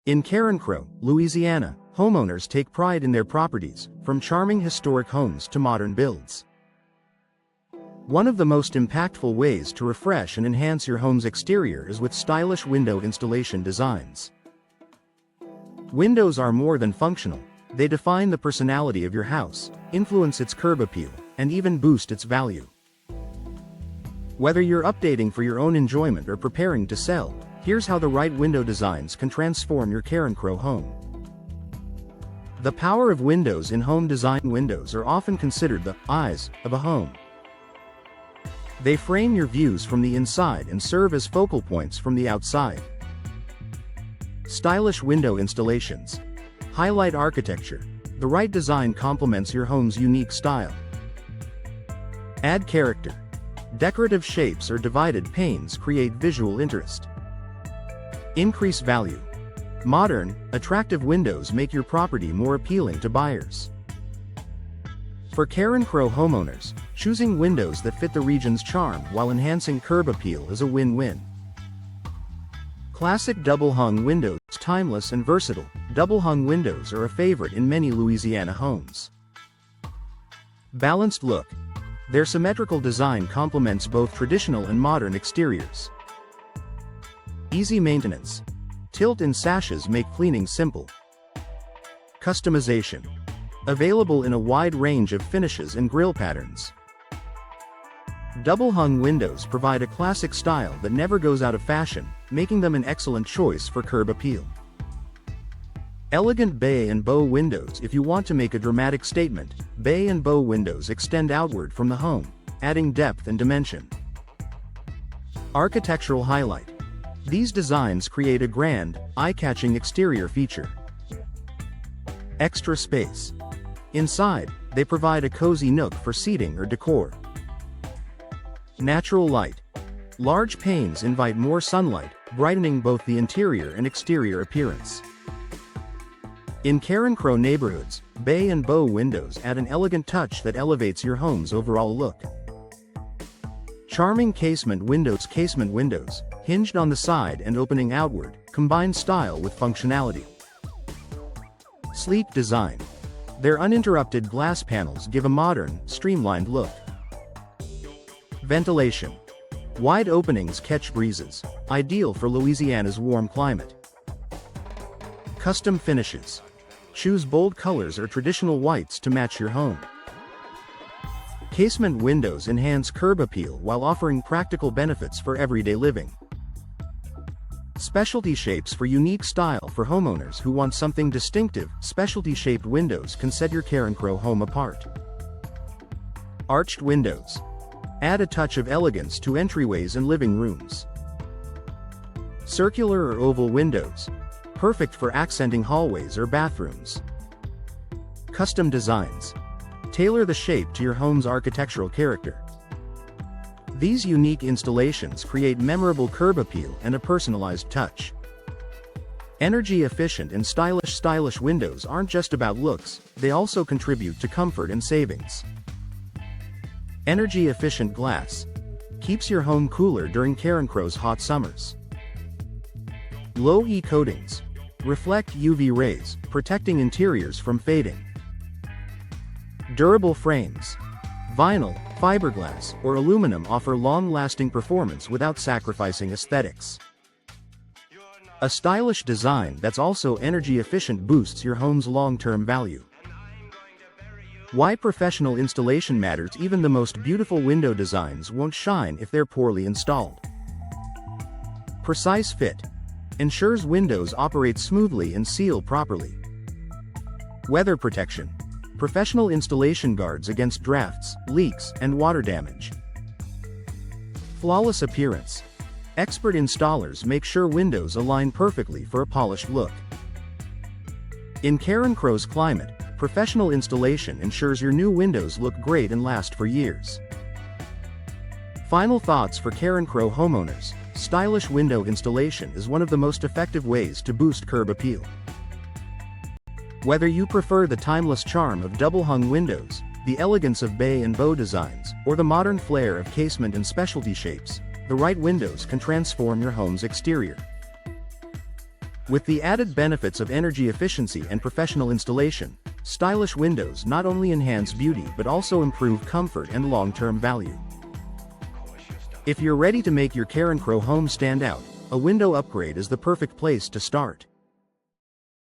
In Carencro, Louisiana, homeowners take pride in their properties, from charming historic homes to modern builds. One of the most impactful ways to refresh and enhance your home's exterior is with stylish window installation designs. Windows are more than functional. They define the personality of your house, influence its curb appeal, and even boost its value. Whether you're updating for your own enjoyment or preparing to sell, here's how the right window designs can transform your Carencro home. The power of windows in home design. Windows are often considered the eyes of a home. They frame your views from the inside and serve as focal points from the outside. Stylish window installations highlight architecture. The right design complements your home's unique style. Add character. Decorative shapes or divided panes create visual interest. Increase value. Modern, attractive windows make your property more appealing to buyers. For Carencro homeowners, choosing windows that fit the region's charm while enhancing curb appeal is a win-win. Classic double-hung windows. Timeless and versatile, double-hung windows are a favorite in many Louisiana homes. Balanced look. Their symmetrical design complements both traditional and modern exteriors. Easy maintenance. Tilt-in sashes make cleaning simple. Customization. Available in a wide range of finishes and grille patterns. Double-hung windows provide a classic style that never goes out of fashion, making them an excellent choice for curb appeal. Elegant bay and bow windows. If you want to make a dramatic statement, bay and bow windows extend outward from the home, adding depth and dimension. Architectural highlight. These designs create a grand, eye-catching exterior feature. Extra space. Inside, they provide a cozy nook for seating or decor. Natural light. Large panes invite more sunlight, brightening both the interior and exterior appearance. In Carencro neighborhoods, bay and bow windows add an elegant touch that elevates your home's overall look. Charming casement windows. Casement windows, hinged on the side and opening outward, combine style with functionality. Sleek design. Their uninterrupted glass panels give a modern, streamlined look. Ventilation. Wide openings catch breezes, ideal for Louisiana's warm climate. Custom finishes. Choose bold colors or traditional whites to match your home. Casement windows enhance curb appeal while offering practical benefits for everyday living. Specialty shapes for unique style. For homeowners who want something distinctive, specialty-shaped windows can set your Carencro home apart. Arched windows. Add a touch of elegance to entryways and living rooms. Circular or oval windows. Perfect for accenting hallways or bathrooms. Custom designs. Tailor the shape to your home's architectural character. These unique installations create memorable curb appeal and a personalized touch. Energy efficient and stylish windows aren't just about looks, they also contribute to comfort and savings. Energy efficient glass. Keeps your home cooler during Carencro's hot summers. Low E coatings. Reflect UV rays, protecting interiors from fading. Durable frames. Vinyl, fiberglass, or aluminum offer long-lasting performance without sacrificing aesthetics. A stylish design that's also energy efficient boosts your home's long-term value. Why professional installation matters. Even the most beautiful window designs won't shine if they're poorly installed. Precise fit. Ensures windows operate smoothly and seal properly. Weather protection. Professional installation guards against drafts, leaks, and water damage. Flawless appearance. Expert installers make sure windows align perfectly for a polished look. In Carencro's climate, professional installation ensures your new windows look great and last for years. Final thoughts for Carencro homeowners. Stylish window installation is one of the most effective ways to boost curb appeal. Whether you prefer the timeless charm of double-hung windows, the elegance of bay and bow designs, or the modern flair of casement and specialty shapes, the right windows can transform your home's exterior. With the added benefits of energy efficiency and professional installation, stylish windows not only enhance beauty but also improve comfort and long-term value. If you're ready to make your Carencro home stand out, a window upgrade is the perfect place to start.